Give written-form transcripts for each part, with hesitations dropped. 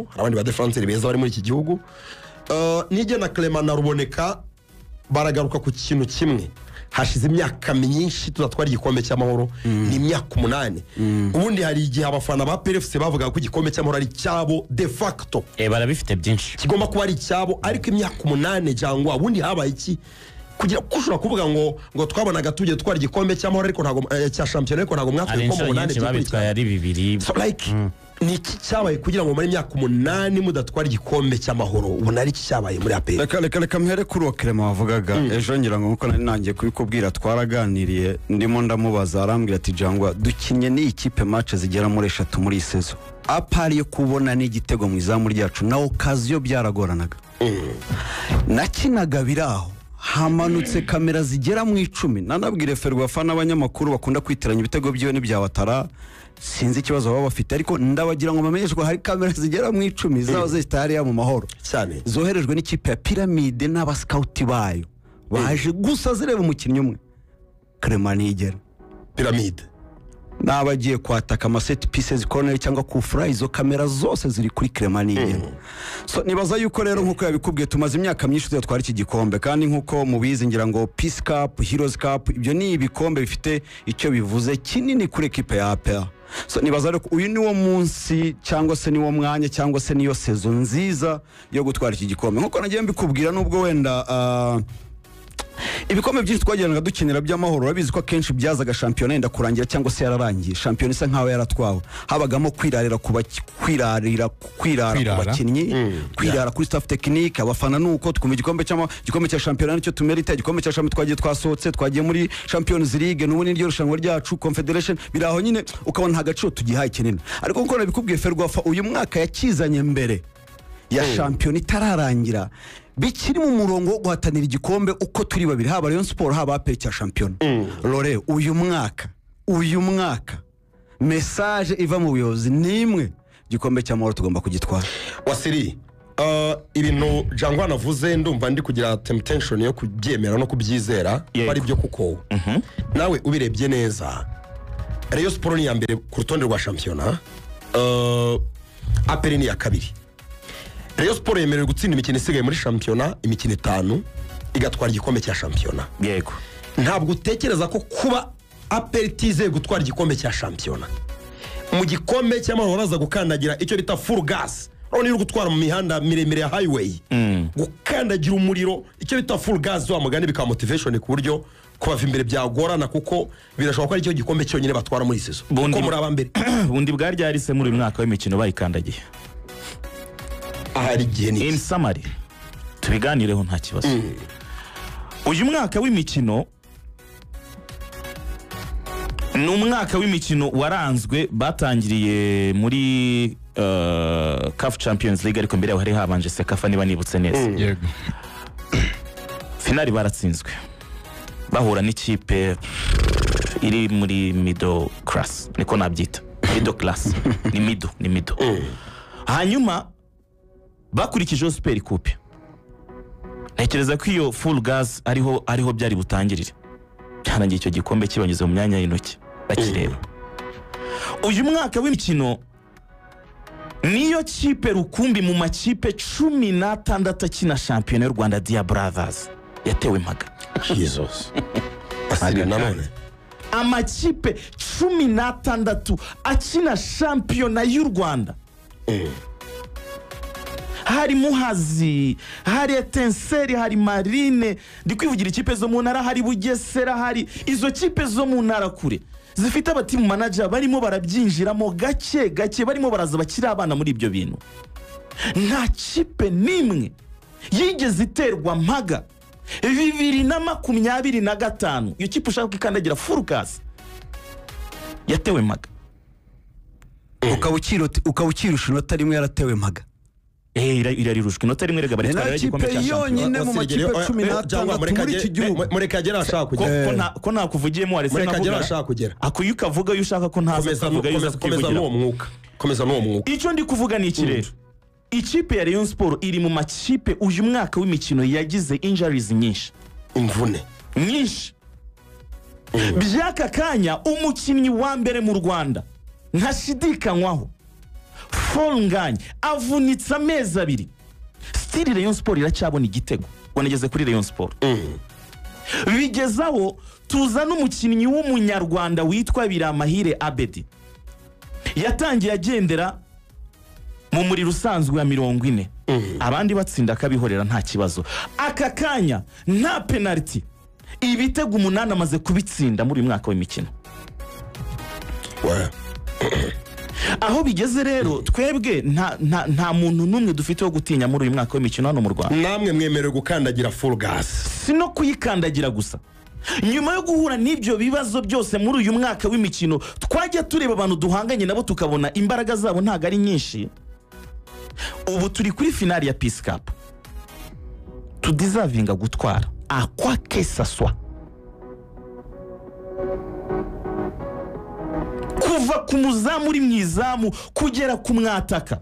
hari abandi ba defenseur beza bari muri iki gihugu. Nige na Clement na Ruboneka baragaruka ku kintu kimwe. Hashize imyaka myinshi tuzatwara igikombe cy'amahoro ni imyaka 8. Ubundi hari igihe abafana ba PFC bavuga ko igikombe cy'amahoro ari cyabo de facto. Barabifite byinshi. Kigomba kuba ari cyabo ariko imyaka 8 jangwa ubundi habaye iki kugira kushura kuvuga ngo twabonaga tujye twara igikombe cy'amahoro ariko ntago cya champion ariko ntago mwatwe ko mu 8 babitwaye ari 2. So like ni iki cyabaye kugira ngo muri imyaka 8 mudatwara igikombe cy'amahoro ubona ari iki cyabaye muri APR? Reka mpere kuri uwo Clement wavugaga ejo ngira ngo nkuko nari nangiye kubikubwira twaraganiriye ndimo ndamubaza arambwira ati jangwa dukinye ni ikipe match zigera muri 3 muri sezo apari yo kubona n'igitego mu izamu ryacu na occasion byaragoranaga nakinaga biraho hamanutse kamera zigera mu 10 nanabwire Ferwafa n'abanyamakuru bakunda kwitiranya ibitego byo ni bya Watara sinzi ikibazo baba bafite ariko ndabagira ngo bamenyeshwe hari kamera zigera mu 10 zaho zitari ya mu mahoro cyane zoherejwe n'ikipe ya Pyramide n'aba scout bayo baje gusa zireba umukinnyi umwe Clement Nigera Pyramide nabagiye kwataka ama set pieces corner cyangwa ku fry izo kamera zose ziri kuri Clement Nigera. So nibaza yuko rero nkuko yabikubwiye tumaze imyaka myinshi twari iki gikombe kandi nkuko mubizi ngira ngo Peace Cup, Heroes Cup ibyo ni ibikombe bifite icyo bivuze kinini kuri equipe ya APR. So nibaza rero uyu ni wo munsi cyangwa se ni wo mwanya cyangwa se niyo sezo nziza yo gutwara iki gikombe nkuko nagiye mbikubwira nubwo wenda ibikombe byinshi twagiranaga dukinira by'amahoro urabizi ko kenshi byazaga shampiyona yenda kurangira cyangwa se yararangiye shampiyona isa nkaho yaratwawe habagamo kwirarira ku bakinnyi kwirara kuri staff technique abafana nuko twumva igikombe cya shampiyona nicyo tumerita igikombe cya shampiyona twagiye twasohotse twagiye muri Champions League n'ubundi n'iryo rushanwa ryacu Confederation biraho nyine ukabona nta gaciro tugihaye kinini ariko nkuko nabikubwiye Ferwafa uyu mwaka yakizanye mbere ya shampiyona itararangira bikiri mu murongo wo guhatanira igikombe uko turi babiri haba Rayon Sport haba APR cya shampiyona Lore uyu mwaka message iva mu buyobozi nimwe gikombe cy'amahoro tugomba kugitwara Wasiri ibintu Jangwa navuze ndumva ndi kugira temptation yo kubyemera no kubyizera bari byo kuko nawe ubirebye neza Rayon Sport ni ya mbere ku rutonde rwa shampiyona APR ni ya kabiri Rayon Sport yemerewe gutsinda imikino isigaye muri shampiyona imikino 5 igatwara igikombe cya shampiyona yego ntabwo utekereza ko kuba APR tize gutwara igikombe cya shampiyona mu gikombe cy'amahoro baza gukandagira icyo bita full gas none uri gutwara mu mihanda miremire ya highway gukandagira umuriro icyo bita full gas wa mugani bika motivation ku buryo kubava imbere byagorana kuko birashobora ko ari cyo gikombe cyonyine batwara muri sezo uko muri abambere bundi bwa ryarise muri uyu mwaka w'imikino bayikandagiye ahari igihe ni in summary tubiganireho nta kibazo uyu mwaka w'imikino ni umwaka w'imikino waranzwe batangiriye muri CAF Champions League ariko mbere hari habanje Sekafa niba nibutse neza yego finali baratsinzwe bahura n'ikipe iri muri middle class niko nabyita middle class ni middle hanyuma bakurikije Super Coupe ntekereza ko iyo full gas ariho byari butangirire cyarangiye icyo gikombe kibanyuze mu myanya y'intoki bakireba uyu mwaka w'imikino niyo kipe rukumbi mu makipe 16 akina shampiyona y'u Rwanda Dia Brothers yatewe impaga Jesus Asiri nanone amakipe 16 akina shampiyona y'u Rwanda hari Muhazi hari Etenseri hari Marine ndikwivugira ikipe zo mu ntara hari Bugesera hari izo kipe zo mu ntara kure zifite abati mu manager barimo barabyinjiramo gake barimo baraza bakira abana muri ibyo bintu nta kipe nimwe yigeze iterwa mpaga 2025 iyo kipe ushaka kwikandagira full gas yatewe mpaga ukabukirusha inota rimwe yaratewe mpaga irarirushwe inota rimwe rega baritwara igikombe cya shampiyona mu makipe 16 muri iki gihugu muri kagera ashaka kugera ko nakuvugiyemo warese muri kagera ashaka kugera akuye ukavuga yo ushaka ko ntaza kuvuga yo komeza n'uwo mwuka icyo ndi kuvuga ni iki rero ikipe ya Rayon Sport iri mu makipe uyu mwaka w'imikino yagize injuries nyinshi imvune nyinshi byaka kanya umukinnyi wa mbere mu Rwanda ntashidikanywaho Paul Nganye avunitse amezi 2 still Rayon Sport iracyabona igitego wanegeze kuri Rayon Sport bigezaho tuzana umukinnyi w'umunyarwanda witwa Biramahire Abedi yatangiye agendera mu muriro usanzwe ya 40 abandi batsinda akabihorera nta kibazo aka kanya nta penalty ibitego 8 amaze kubitsinda muri uyu mwaka w'imikino aho bigeze rero twebwe nta muntu numwe dufite wo gutinya muri uyu mwaka w'imikino hano mu Rwanda namwe mwemerewe gukandagira full gas sino kuyikandagira gusa nyuma yo guhura n'ibyo bibazo byose muri uyu mwaka w'imikino twajya tureba abantu duhanganye nabo tukabona imbaraga zabo ntago ari nyinshi ubu turi kuri finali ya Peace Cup tudeservinga gutwara a quoi que ça soit kuva ku muzamu uri mwizamu kugera ku mwataka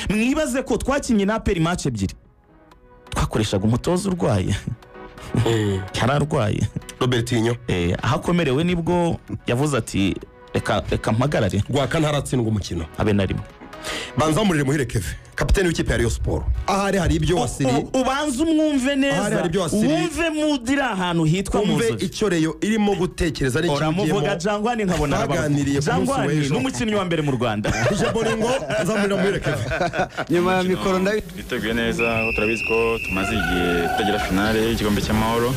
mwibaze ko twakinye na APR match 2 twakoreshaga umutozo urwaye yararwaye Robertinho ahakomerewe nibwo yavuze ati reka mpagarare Rwaka ntaratsindwa umukino abe narimo banza murire muhire Keve kapiteni w'ikipe ya Rayon Sport ahari hari ibyo wasiri ubanza umwumve neza wumve mudira ahantu hitwa muzo icyo Rayon irimo gutekereza ari uramuvuga Jangwani nkabona baganiriye Jangwani n'umukinnyi wa mbere mu Rwanda uje Bolingo nzamurira muhire Keve nyuma ya mikoro biteguye neza aho turabizi ko tumaze igihe tutagira finale y'igikombe cy'amahoro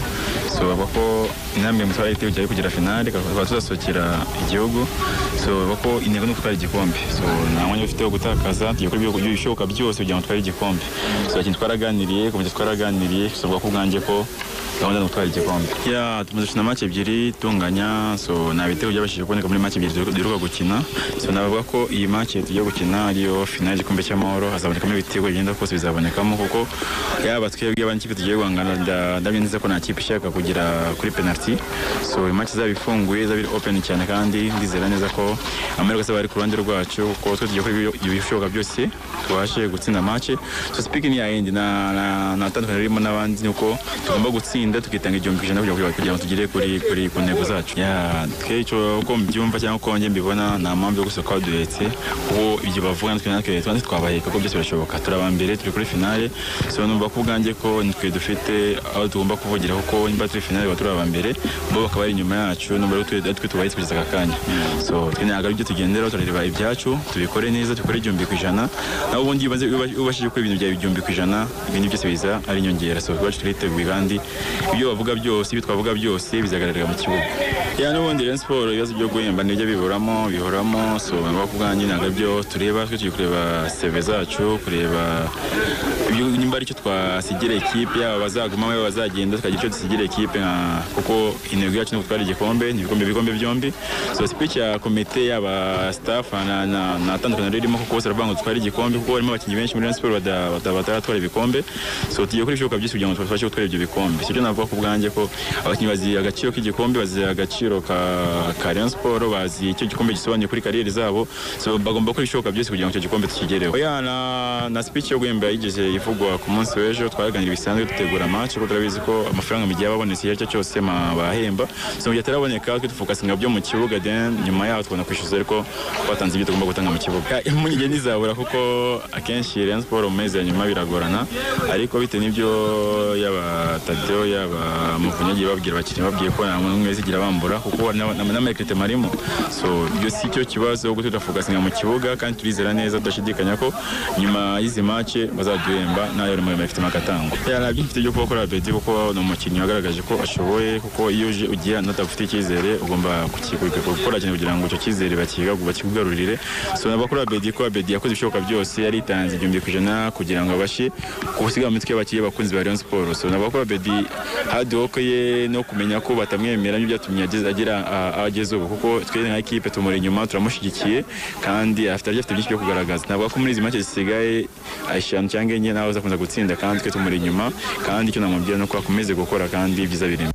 so bako intambwe mu twari tujya kugira finale kakaba tuzasokera igihugu so bako intego no gutwara igikombe so nta mwanya ufite wo gutakaza tugiye kuri ibyo bishoboka byose kugira ngo twari igikombe so ikintu twaraganiriye so bako bwanje ko gahunda no gutwara igikombe tumaze gukina match 2 tunganya so nta bitego byabashije kuboneka muri match 2 duheruka gukina so navuga ko iyi match tugiye gukina ariyo finale y'igikombe cy'amahoro hazabonekamo ibitego bigenda kose bizabonekamo kuko yaba twebwe abandi kipe tugiye guhangana ndabizi ko nta kipe ishaka kugira kuri penalty so iyi match zabifunguye zabiri open cyane kandi ndizera neza ko Amerika se bari ku ruhande rwacu ko twe tugiye kuri ibishoboka byose tubashe gutsinda match so speaking ya end na tandukanye rimo n'abandi nuko tugomba gutsinda tukitanga igihumbi ijana kugira ngo tugire kuri ku ntego zacu cyo uko mbyumva cyangwa uko njye mbibona nta mpamvu yo gusohoka duhetse kuko ibyo bavuga natwe twabaheka ko byose birashoboka turaba mbere turi kuri finale so numva ko ubwanjye ko nitwe dufite aho tugomba kuvugira kuko nimba turi finale baturaba mbere bo bakaba ari inyuma yacu numva twe tubahitse kugeza aka kanya so twinaga ibyo tugendera turareba ibyacu tubikore neza tukore 100% naho ubundi ubashije ko ibintu bya 100% ibintu byose biza ari inyongera so twacu turiteguye kandi ibyo bavuga byose ibyo twavuga byose bizagaragara mu kibuga n'ubundi Rayon Sport ibibazo byo guhemba n'ibyo bihoramo so bakubwanye naga byo tureba tujye kureba CV zacu kureba ibyo nimba ari cyo twasigira equipe yaba bazaguma bazagenda tukagira icyo dusigira equipe kuko intego yacu no gutwara igikombe n'ibikombe byombi so speech ya komite yaba staff na tandukanye ririmo kuko sarabanga gutwara igikombe kuko harimo abakinnyi benshi muri Rayon Sport bataratwara ibikombe so tugiye kuri ibishoboka byose kugira ngo tubashe gutwara ibyo bikombe sibyo navuga ku bwanjye ko abakinnyi bazi agaciro k'igikombe bazi agaciro ka Rayon Sport bazi icyo gikombe gisobanuye kuri kariyeri zabo so bagomba gukora ibishoboka byose kugira ngo icyo gikombe tukigereho na speech yo guhemba yigeze ivugwa ku munsi w'ejo twaraganira bisanzwe dutegura match kuko turabizi ko amafaranga mu gihe ababonetse icyo cyose bahemba so mu gihe ataraboneka twe tufokasinga byo mu kibuga then nyuma yaho twabona kwishyuza ariko twatanze ibyo tugomba gutanga mu kibuga imunye nizabura kuko akenshi Rayon Sport mu mezi ya nyuma biragorana ariko bitewe n'ibyo yaba Tadeo yaba Muvunyi babwira abakinnyi babwiye ko nta muntu umwe zigira bambura kuko n'amarekete marimo so ibyo si cyo kibazo kuko tudafokasinga mu kibuga kandi turizera neza tudashidikanya ko nyuma y'izi match bazaduhemba nayo muri mafite makatango nabyo mfite byo gukora Abedi kuko ni umukinnyi wagaragaje ko ashoboye kuko iyo uje ugiye natafite icyizere ugomba gukora cyane kugira ngo icyo cyizere bakikugarurire so nabakora Abedi ko Abedi yakoze ibishoboka byose yaritanze 100% kugira ngo abashe kusiga mu mitwe y'abakinnyi bakunzi ba Rayon Sport so nabakora Abedi hard work ye no kumenya ko batamwemera n'ibyo byatumye ageze ubu kuko twe nka equipe tumuri inyuma turamushyigikiye kandi afite byinshi byo kugaragaza navuga ko muri izi match zisigaye ayishanu cyangwa enye nawe uzakunza gutsinda kandi twe tumuri inyuma kandi icyo namubwira no ko akomeze gukora kandi byiza birimo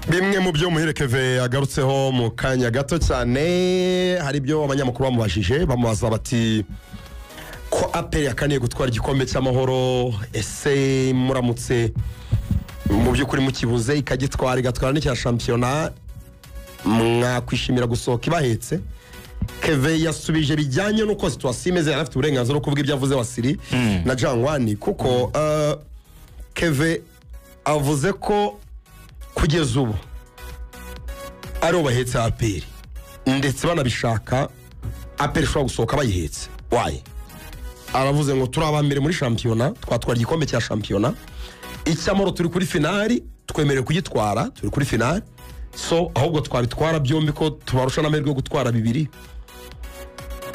bimwe mu byo Muhire Keve agarutseho mu kanya gato cyane hari ibyo abanyamakuru bamubajije bamubaza bati ko APR yakaniye gutwara igikombe cy'amahoro ese muramutse mu by'ukuri mukibuze ikagitwara igatwara n'icya shampiyona mwakwishimira gusohoka ibahetse. Keve yasubije bijyanye n'uko situwasiyo imeze, yari afite uburenganzira bwo kuvuga ibyo avuze Wasiri na Jangwani, kuko Keve avuze ko kugeza ubu aribo bahetse APR, ndetse banabishaka APR ishobora gusohoka bayihetse. Waye aravuze ngo turi abambere muri shampiyona, twatwara igikombe cya shampiyona, icyamoro turi kuri finali, twemerewe kugitwara, turi kuri finali, so ahubwo twabitwara byombi ko tubarusha n'amahirwe yo gutwara bibiri,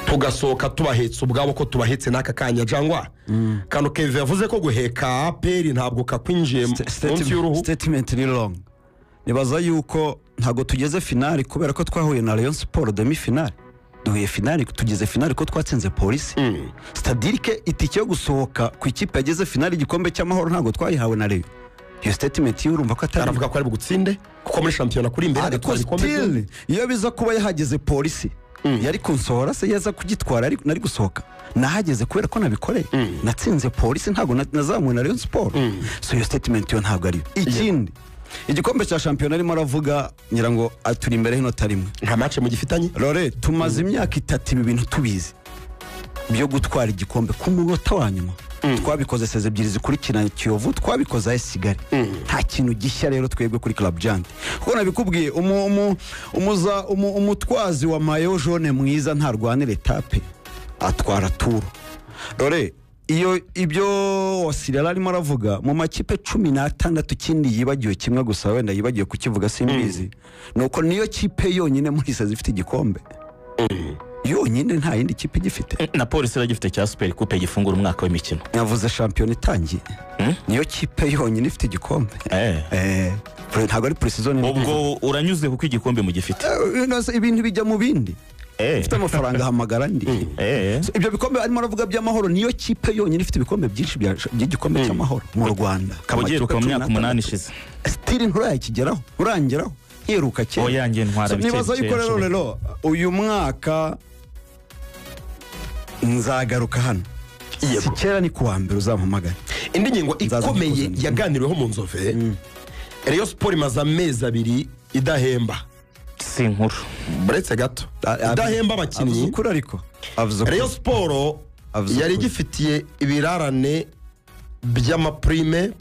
tugasohoka tubahetse ubwabo ko tubahetse n'aka kanya. Jangwa kano Keve yavuze ko guheka APR ntabwo kakwinjiye munsi y'uruhu. Statement ni long. Nibaza yuko ntago tugeze finali kubera ko twahuye na Rayon Sport demi finali, duhuye finali tugeze finali ko twatsinze Polisi. Stadirike itike yo gusohoka ku ikipe yageze finali igikombe cy'amahoro ntago twayihawe na Rayon. Iyo statement y'urumva ko atari aravuga ko ari bugutsinde kuko muri shampiyona kuri imbere agatwara igikombe. Iyo biza kuba yahageze Polisi yari kunsohora se yaza kugitwara, ariko nari gusohoka nahageze kubera ko nabikoreye. Natsinze Polisi ntago nazamuye na Rayon Sport. So iyo statement yo ntago ari ikindi. Igikombe cya shampiyona arimo aravuga nyirango aturi imbere hino tarimwe nta match mu gifitanye. Lore tumaze imyaka 3 ibi bintu tubizi byo gutwara igikombe ku munota wa nyuma. Twabikoze seze ebyiri zikurikiranye Kiyovu, twabikoze AS Kigali. Nta kintu gishya rero twebwe kuri Club Giant, kuko nabikubwiye umutwazi wa mayo jaune mwiza ntarwanire etape atwara tour. Lore iyo ibyo Wasirala arimo aravuga mu makipe 16 kindi yibagiwe kimwe gusa, wenda yibagiwe kukivuga simbizi, nuko niyo kipe yonyine muri seze ifite igikombe yonyine, nta yindi kipe gifite. Na Polisi iragifite cya Super Coupe gifungura umwaka w'imikino. Yavuze shampiyona itangiye niyo kipe yonyine ifite igikombe. Ntabwo ari pre-season. Ubwo uranyuze kuko igikombe mu gifite. Ibintu bijya mu bindi. Ifite amafaranga hamagara ndi. Ibyo bikombe arimo aravuga by'amahoro, niyo kipe yonyine ifite ibikombe byinshi by'igikombe cy'amahoro mu Rwanda. Kabugiruka mu myaka 8 ishize. Still nturayakigeraho, urangeraho heruka cyane. Oyange ntwara bike. Nibaza yuko rero uyu mwaka nzagaruka hano. Si kera ni kuwa mbere uzampamagara. Indi ngingo ikomeye yaganiriweho mu Nzove, Rayon Sport imaze amezi 2 idahemba. Si inkuru buretse gato idahemba abakinnyi. Ukuri ariko Rayon Sport yari gifitiye ibirarane by'amaprime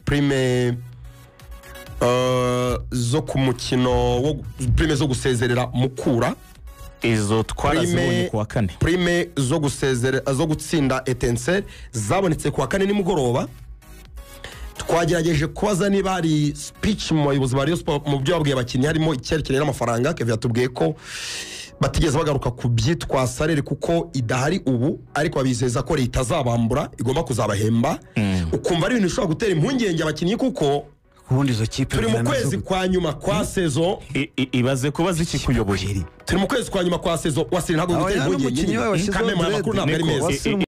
zo ku mukino prime zo gusezerera Mukura, izo twarazibonye kuwa 4. Prime zo gusezerera zo gutsinda Etincelle zabonetse kuwa 4 nimugoroba. Twagerageje kubaza niba hari speech mu bayobozi ba Rayon Sport mu byo babwiye abakinnyi harimo icyerekeranye n'amafaranga. Kevin yatubwiye ko batigeze bagaruka ku byitwa salary kuko idahari ubu, ariko babizeza ko leta azabambura igomba kuzabahemba. Ukumva ari ibintu bishobora gutera impungenge abakinnyi kuko ubundi izo kipe turi mu kwezi kwa nyuma kwa saison. Ibaze kubaza iki kuyoboye. Turi mu kwezi kwa nyuma kwa saison. Wasiri ntabwo gutera impungenge. Kameme amakuru ntabwo ari meza.